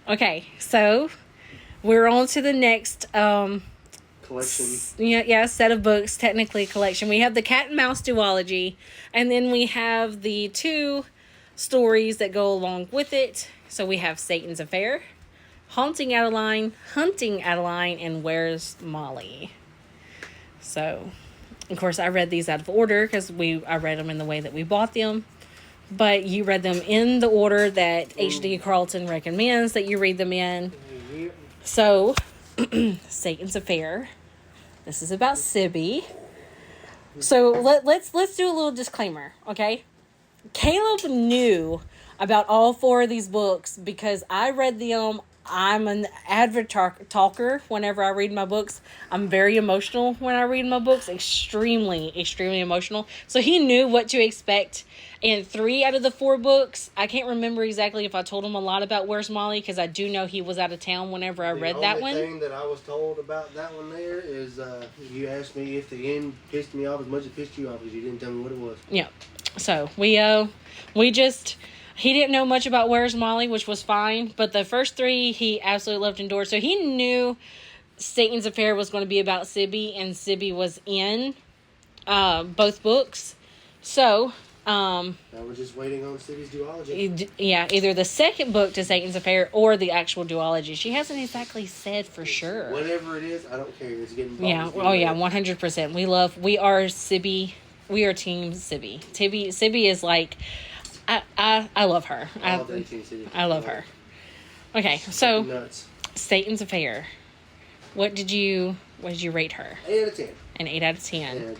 Okay, so we're on to the next Collection. set of books, technically collection. We have the Cat and Mouse duology, and then we have the 2 stories that go along with it. So we have Satan's Affair, Haunting Adeline, Hunting Adeline, and Where's Molly. So, of course, I read these out of order because I read them in the way that we bought them. But you read them in the order that H.D. Carlton recommends that you read them in. So, Satan's Affair. This is about Sibby. So let's do a little disclaimer, okay? Caleb knew about all 4 of these books because I read them. I'm an avid talker whenever I read my books. I'm very emotional when I read my books. Extremely, extremely emotional. So he knew what to expect. And 3 out of the 4 books, I can't remember exactly if I told him a lot about Where's Molly, because I do know he was out of town whenever I read that one. The only thing that I was told about that one there is you asked me if the end pissed me off as much as it pissed you off because you didn't tell me what it was. Yeah. So he didn't know much about Where's Molly, which was fine. But the first 3, he absolutely loved and adored. So he knew Satan's Affair was going to be about Sibby, and Sibby was in both books. So, now we're just waiting on Sibby's duology. Yeah, either the second book to Satan's Affair or the actual duology. She hasn't exactly said for sure. Whatever it is, I don't care. It's getting bought. Yeah, 100%. We are Sibby. We are Team Sibby. Sibby is like... I love her. I love her. Okay, so nuts. Satan's Affair. What did you rate her? 8 out of 10. An 8 out of 10. Yeah,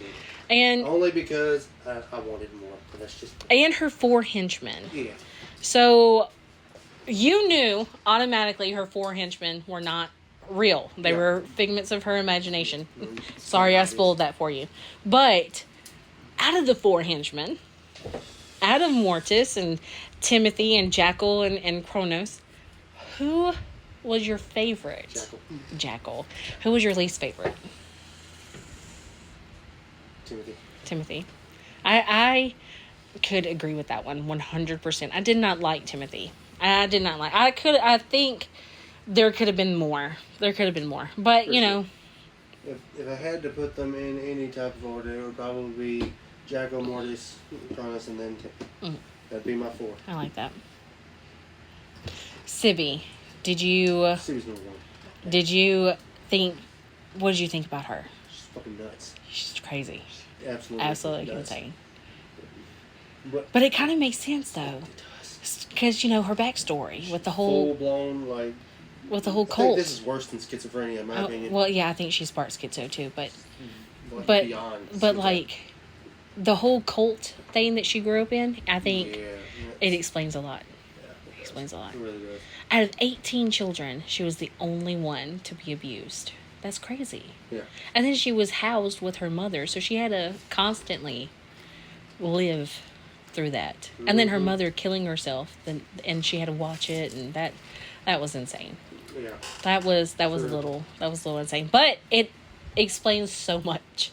and only because I wanted more. But that's just. And her 4 henchmen. Yeah. So you knew automatically her 4 henchmen were not real. They were figments of her imagination. Mm-hmm. Sorry, I spoiled that for you. But out of the 4 henchmen, out of Mortis and Timothy and Jackal and Kronos, who was your favorite? Jackal. Who was your least favorite? Timothy. I could agree with that one 100%. I did not like Timothy. I think there could have been more. But, For you know. If I had to put them in any type of order, it would probably be Jackal, Mortis, Cronus, and then Tim. That'd be my 4. I like that. Sibby, Sibby's number 1. Did you think... What did you think about her? She's fucking nuts. She's crazy. Absolutely insane. But it kind of makes sense, though. It does. Because, her backstory with the whole... Full-blown, with the whole cult. I think this is worse than schizophrenia, in my opinion. Well, yeah, I think she's part schizo, too. But beyond. But the whole cult thing that she grew up in, I think it explains a lot. Yeah, it explains a lot. It really does. Out of 18 children, she was the only one to be abused. That's crazy. Yeah. And then she was housed with her mother, so she had to constantly live through that. Mm-hmm. And then her mother killing herself, and she had to watch it, and that was insane. Yeah. That was a little insane. But it explains so much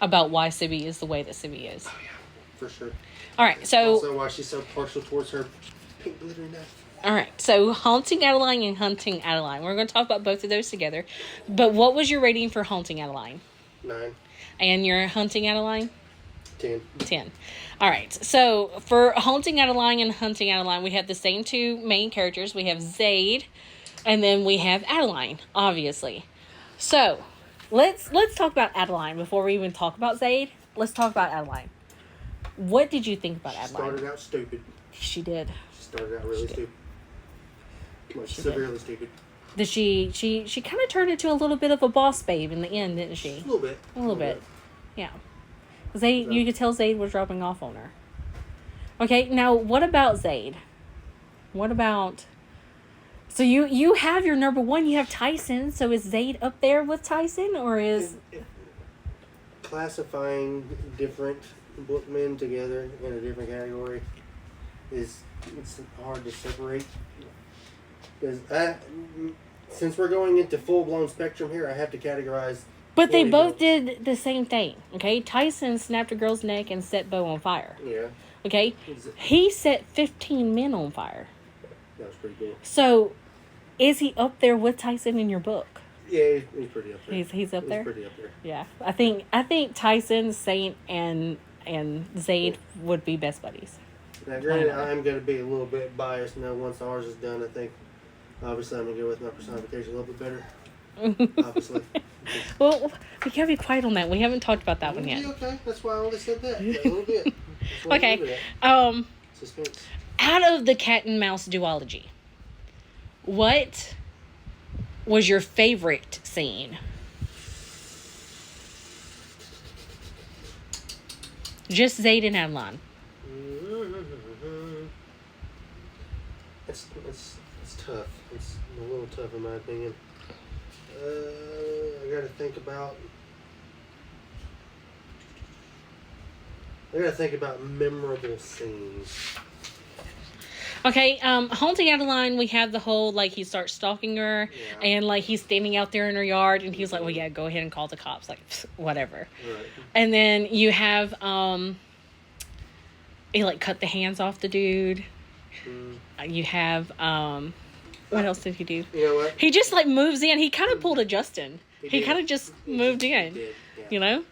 about why Sibby is the way that Sibby is. Oh yeah, for sure. All right, so also why she's so partial towards her pink glittering knife. All right, so Haunting Adeline and Hunting Adeline. We're going to talk about both of those together. But what was your rating for Haunting Adeline? 9. And your Hunting Adeline? 10. 10. All right, so for Haunting Adeline and Hunting Adeline, we have the same 2 main characters. We have Zade, and then we have Adeline, obviously. So let's talk about Adeline before we even talk about Zade. Let's talk about Adeline. What did you think about Adeline? She started out stupid. She did. She started out really stupid. Severely stupid. Did she kind of turned into a little bit of a boss babe in the end, didn't she? A little bit. Yeah. Zade, you could tell Zade was dropping off on her. Okay, now what about Zade? What about... So you have your number 1, you have Tyson, so is Zade up there with Tyson, or is... Classifying different bookmen together in a different category it's hard to separate. Because since we're going into full-blown spectrum here, I have to categorize... But they both did the same thing, okay? Tyson snapped a girl's neck and set Bo on fire. Yeah. Okay? He set 15 men on fire. That was pretty cool. So, Is he up there with Tyson in your book? Yeah, he's pretty up there. He's up there. He's pretty up there. Yeah, I think Tyson, Saint, and Zade would be best buddies. Now, granted, I'm going to be a little bit biased. Once ours is done, I think obviously I'm going to go with my personification a little bit better. Obviously. Well, we can't be quiet on that. We haven't talked about that one yet. Okay, that's why I only said that. A little bit. Okay. Suspense. Out of the cat and mouse duology, what was your favorite scene? Just Zade and Adeline. It's tough. It's a little tough in my opinion. I gotta think about memorable scenes. Okay, Haunting Adeline, we have the whole, like, he starts stalking her, and, like, he's standing out there in her yard, and he's like, well, yeah, go ahead and call the cops, like, whatever. Right. And then you have, he, like, cut the hands off the dude. You have, what else did he do? You know what? He just, like, moves in. He kind of pulled a Justin. He kind of just moved in, He did, yeah. you know?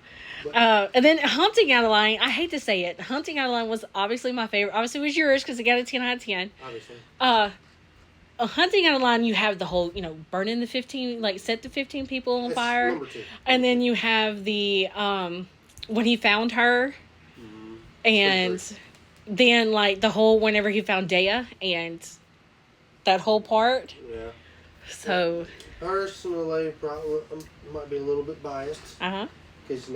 And then Haunting Adeline, I hate to say it, Haunting Adeline was obviously my favorite. Obviously it was yours because it got a 10 out of 10. Obviously. Haunting Adeline, you have the whole, burning the 15, like, set the 15 people on That's fire. number 2. And then you have the, when he found her, and then, like, the whole, whenever he found Dea, and that whole part. Yeah. So. Personally, probably, might be a little bit biased. Uh-huh. Because,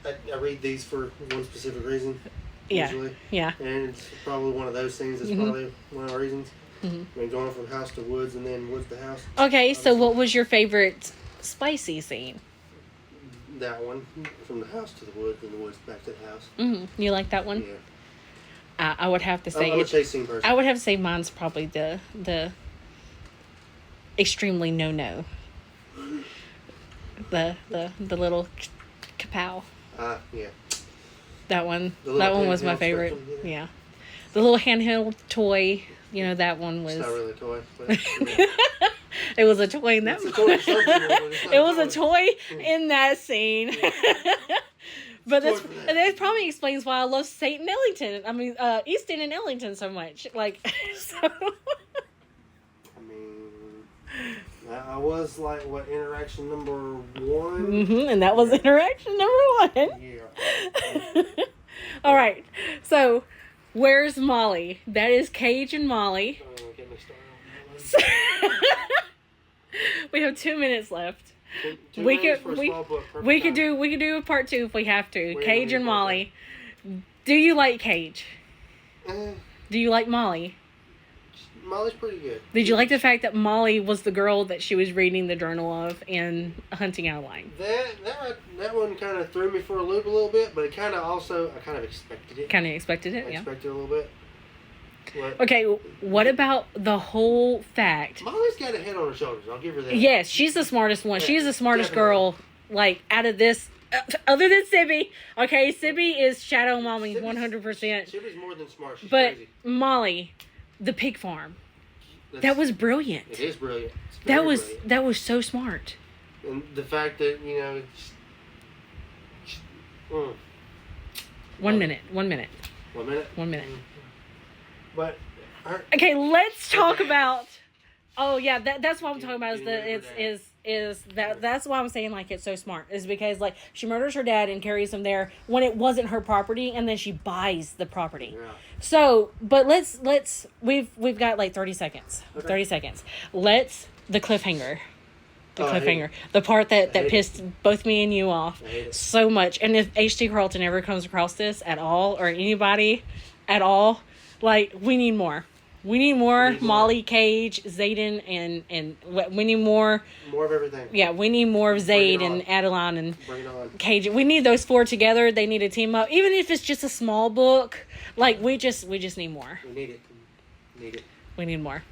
I read these for one specific reason. Yeah. Usually. Yeah. And it's probably one of those things that's probably one of the reasons. I mean, going from house to woods and then woods to house. Okay, so what was your favorite spicy scene? That one. From the house to the woods and the woods back to the house. You like that one? Yeah. I would have to say I'm a chase scene person. I would have to say mine's probably the extremely no. The little kapow. Yeah. That one. The That little one was my handheld favorite. spectrum, Yeah. The little handheld toy. That one was. It's not really a toy. But, It was a toy in that. It's a toy for some people, but it's not It was a toy in that scene. But that probably explains why I love St. Ellington. I mean, Easton and Ellington so much. Like, so. I mean, I was like, what, interaction number 1? And that was interaction number 1. Yeah. All right. So, where's Molly? That is Cage and Molly. Get me started on that. We have 2 minutes left. Two We minutes could for a small book, perfect we could time. do a part 2 if we have to. We Cage don't and need a part Molly. Do you like Cage? Eh, Do you like Molly? Molly's pretty good. Did you like the fact that Molly was the girl that she was reading the journal of in Hunting Adeline? That one kind of threw me for a loop a little bit, but it kind of also, I kind of expected it. Kind of expected it, I yeah. expected it a little bit. But Okay, what about the whole fact? Molly's got a head on her shoulders. I'll give her that. Yes, she's the smartest one. Yeah, She's the smartest definitely. girl, like, out of this, other than Sibby. Okay, Sibby is shadow mommy, 100%. Sibby's more than smart. She's But crazy. Molly, the pig farm, That's- that was brilliant. It is brilliant. It's That very was brilliant. that was so smart. And the fact that, mm, 1 minute. 1 minute. 1 minute. 1 minute. But Okay, let's talk about. Oh yeah, that's what I'm talking about. That's why I'm saying, like, it's so smart. Is because, like, she murders her dad and carries him there when it wasn't her property, and then she buys the property. yeah. So, but let's we've got like 30 seconds. Okay. 30 seconds. The cliffhanger. The Oh, I hate cliffhanger. it. The part that hate it. pissed both me and you off I hate it. so much. And if H.T. Carlton ever comes across this at all, or anybody at all, like, we need more. We need more Molly, Cage, Zayden, and we need more. More of everything. Yeah, we need more of Bring it Zade on. and Adeline and Bring it on. Cage. We need those 4 together. They need to team up, even if it's just a small book. Like, we just need more. We need it. Need it. We need more.